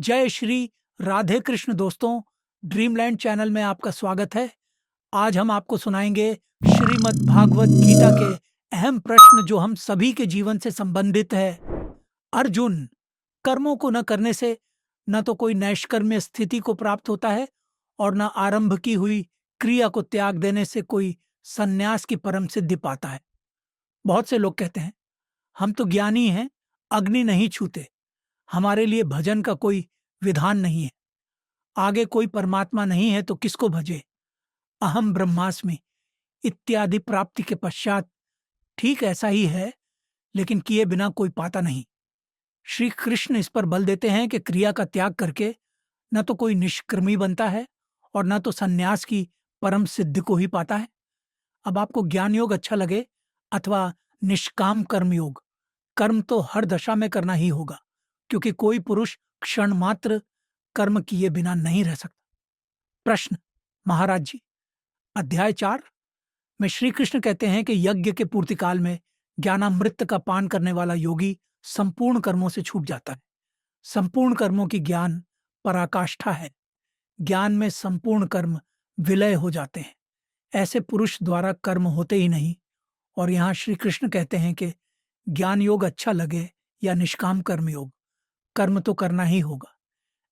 जय श्री राधे कृष्ण दोस्तों। Dreamland channel में आपका स्वागत है। आज हम आपको सुनाएंगे श्रीमद् भागवत गीता के अहम प्रश्न जो हम सभी के जीवन से संबंधित है। अर्जुन, कर्मों को न करने से न तो कोई नैष्कर्म्य स्थिति को प्राप्त होता है और न आरंभ की हुई क्रिया को त्याग देने से कोई संन्यास की परम सिद्धि पाता है। बहुत से लोग कहते हैं, हम तो ज्ञानी हैं, अग्नि नहीं छूते, हमारे लिए भजन का कोई विधान नहीं है, आगे कोई परमात्मा नहीं है तो किसको भजे, अहम ब्रह्मास्मि इत्यादि प्राप्ति के पश्चात ठीक ऐसा ही है, लेकिन किए बिना कोई पाता नहीं। श्री कृष्ण इस पर बल देते हैं कि क्रिया का त्याग करके न तो कोई निष्कर्मी बनता है और न तो संन्यास की परम सिद्धि को ही पाता है। अब आपको ज्ञान योग अच्छा लगे अथवा निष्काम कर्म योग, कर्म तो हर दशा में करना ही होगा, क्योंकि कोई पुरुष क्षण मात्र कर्म किए बिना नहीं रह सकता। प्रश्न: महाराज जी, अध्याय 4 में श्री कृष्ण कहते हैं कि यज्ञ के पूर्ति काल में ज्ञानामृत का पान करने वाला योगी संपूर्ण कर्मों से छूट जाता है। संपूर्ण कर्मों की ज्ञान पराकाष्ठा है। ज्ञान में संपूर्ण कर्म विलय हो जाते हैं। ऐसे पुरुष द्वारा कर्म होते ही नहीं। और यहाँ श्री कृष्ण कहते हैं कि ज्ञान योग अच्छा लगे या निष्काम कर्म योग, कर्म तो करना ही होगा।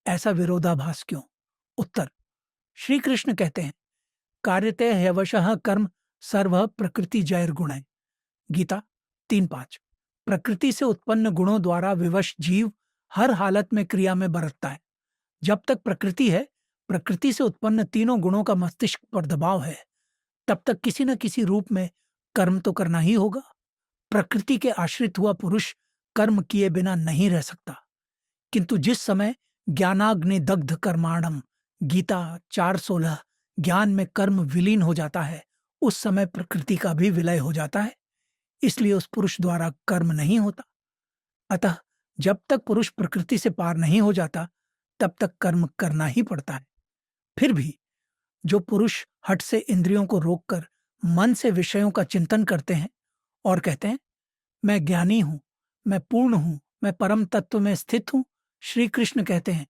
ऐसा विरोधाभास क्यों? उत्तर: श्री कृष्ण कहते हैं, कार्यते ह्यवशः कर्म सर्व प्रकृति जैर्गुण। गीता 3:5। प्रकृति से उत्पन्न गुणों द्वारा विवश जीव हर हालत में क्रिया में बरतता है। जब तक प्रकृति है, प्रकृति से उत्पन्न तीनों गुणों का मस्तिष्क पर दबाव है, तब तक किसी न किसी रूप में कर्म तो करना ही होगा। प्रकृति के आश्रित हुआ पुरुष कर्म किए बिना नहीं रह सकता। किंतु जिस समय ज्ञानाग्नि दग्ध कर्माणम, गीता 4:16, ज्ञान में कर्म विलीन हो जाता है, उस समय प्रकृति का भी विलय हो जाता है। इसलिए उस पुरुष द्वारा कर्म नहीं होता। अतः जब तक पुरुष प्रकृति से पार नहीं हो जाता, तब तक कर्म करना ही पड़ता है। फिर भी जो पुरुष हठ से इंद्रियों को रोककर मन से विषयों का चिंतन करते हैं और कहते हैं, मैं ज्ञानी हूं, मैं पूर्ण हूं, मैं परम तत्व में स्थित हूं, श्री कृष्ण कहते हैं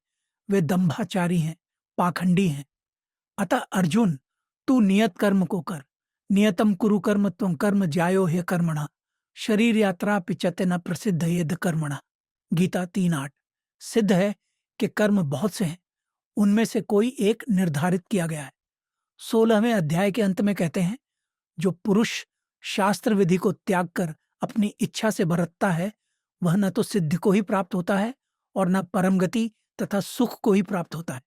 वे दंभाचारी हैं, पाखंडी हैं। अतः अर्जुन, तू नियत कर्म को कर। नियतम कुरु कर्म त्वं कर्म ज्यायो ह्य कर्मणा, शरीर यात्रा पिचते न प्रसिद्ध यद कर्मणा। गीता 3:8। सिद्ध है कि कर्म बहुत से हैं, उनमें से कोई एक निर्धारित किया गया है। 16वें अध्याय के अंत में कहते हैं, जो पुरुष शास्त्र विधि को त्याग कर अपनी इच्छा से बरतता है, वह न तो सिद्धि को ही प्राप्त होता है और न परम गति तथा सुख को ही प्राप्त होता है।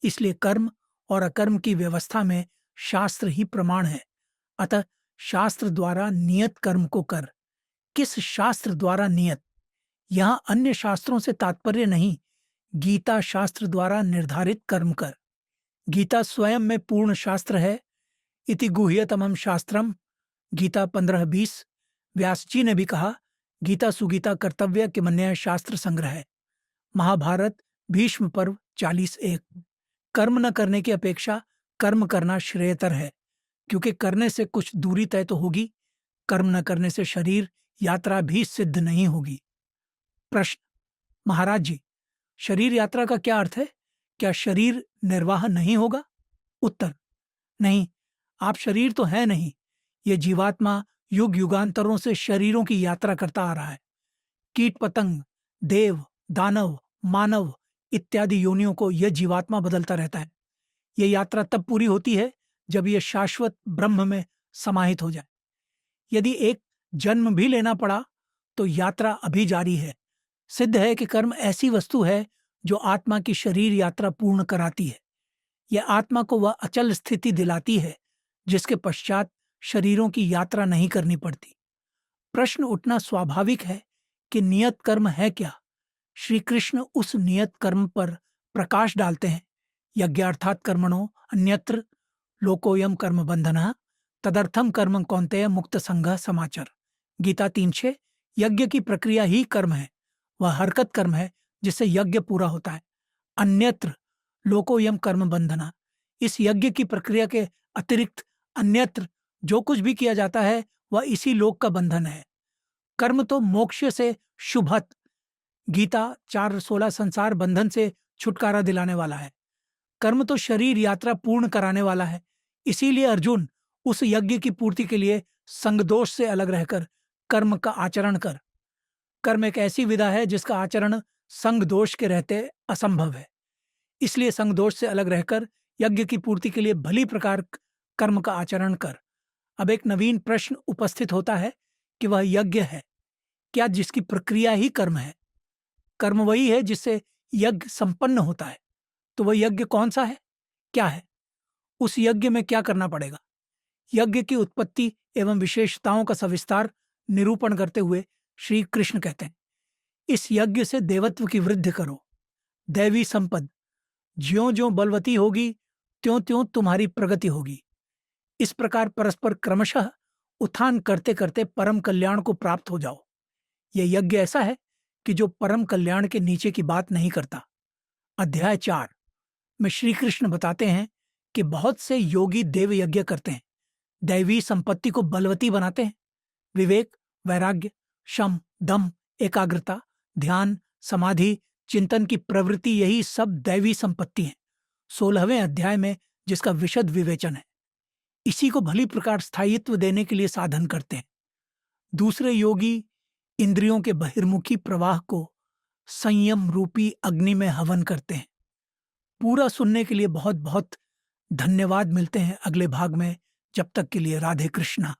इसलिए कर्म और अकर्म की व्यवस्था में शास्त्र ही प्रमाण है। अतः शास्त्र द्वारा नियत कर्म को कर। किस शास्त्र द्वारा नियत? यहां अन्य शास्त्रों से तात्पर्य नहीं, गीता शास्त्र द्वारा निर्धारित कर्म कर। गीता स्वयं में पूर्ण शास्त्र है। इति गुह्यतमं शास्त्रम, गीता 15:20। व्यास जी ने भी कहा, गीता सुगीता कर्तव्य किमन्य शास्त्र संग्रह है। महाभारत भीष्म पर्व 40:1। कर्म न करने की अपेक्षा कर्म करना श्रेयतर है, क्योंकि करने से कुछ दूरी तय तो होगी। कर्म न करने से शरीर यात्रा भी सिद्ध नहीं होगी। प्रश्न: महाराज जी, शरीर यात्रा का क्या अर्थ है? क्या शरीर निर्वाह नहीं होगा? उत्तर: नहीं, आप शरीर तो है नहीं। ये जीवात्मा युग युगांतरों से शरीरों की यात्रा करता आ रहा है। कीट पतंग, देव, दानव, मानव इत्यादि योनियों को यह जीवात्मा बदलता रहता है। यह यात्रा तब पूरी होती है जब यह शाश्वत ब्रह्म में समाहित हो जाए। यदि एक जन्म भी लेना पड़ा तो यात्रा अभी जारी है। सिद्ध है कि कर्म ऐसी वस्तु है जो आत्मा की शरीर यात्रा पूर्ण कराती है। यह आत्मा को वह अचल स्थिति दिलाती है जिसके पश्चात शरीरों की यात्रा नहीं करनी पड़ती। प्रश्न उठना स्वाभाविक है कि नियत कर्म है क्या? श्री कृष्ण उस नियत कर्म पर प्रकाश डालते हैं। यज्ञार्थात कर्मणो अन्यत्र लोकोयम कर्म बंधनः तदर्थम कर्म कौन्तेय मुक्त संघ समाचर। गीता 3:6। यज्ञ की प्रक्रिया ही कर्म है। वह हरकत कर्म है जिससे यज्ञ पूरा होता है। अन्यत्र लोकोयम कर्म बंधना, इस यज्ञ की प्रक्रिया के अतिरिक्त अन्यत्र जो कुछ भी किया जाता है वह इसी लोक का बंधन है। कर्म तो मोक्ष से शुभत गीता 4:16 संसार बंधन से छुटकारा दिलाने वाला है। कर्म तो शरीर यात्रा पूर्ण कराने वाला है। इसीलिए अर्जुन, उस यज्ञ की पूर्ति के लिए संग दोष से अलग रहकर कर्म का आचरण कर। कर्म एक ऐसी विधा है जिसका आचरण संग दोष के रहते असंभव है। इसलिए संग दोष से अलग रहकर यज्ञ की पूर्ति के लिए भली प्रकार कर्म का आचरण कर। अब एक नवीन प्रश्न उपस्थित होता है कि वह यज्ञ है क्या जिसकी प्रक्रिया ही कर्म है? कर्म वही है जिससे यज्ञ संपन्न होता है। तो वह यज्ञ कौन सा है, क्या है? उस यज्ञ में क्या करना पड़ेगा? यज्ञ की उत्पत्ति एवं विशेषताओं का सविस्तार निरूपण करते हुए श्री कृष्ण कहते हैं, इस यज्ञ से देवत्व की वृद्धि करो। दैवी संपद ज्यों ज्यों बलवती होगी त्यों त्यों तुम्हारी प्रगति होगी। इस प्रकार परस्पर क्रमशः उत्थान करते करते परम कल्याण को प्राप्त हो जाओ। यह यज्ञ ऐसा है कि जो परम कल्याण के नीचे की बात नहीं करता। अध्याय 4 में श्री कृष्ण बताते हैं कि बहुत से योगी देव यज्ञ करते हैं, दैवी संपत्ति को बलवती बनाते हैं। विवेक, वैराग्य, शम, दम, एकाग्रता, ध्यान, समाधि, चिंतन की प्रवृत्ति, यही सब दैवी संपत्ति है। 16वें अध्याय में जिसका विशद विवेचन है, इसी को भली प्रकार स्थायित्व देने के लिए साधन करते हैं। दूसरे योगी इंद्रियों के बहिर्मुखी प्रवाह को संयम रूपी अग्नि में हवन करते हैं। पूरा सुनने के लिए बहुत बहुत धन्यवाद। मिलते हैं अगले भाग में। जब तक के लिए राधे कृष्णा।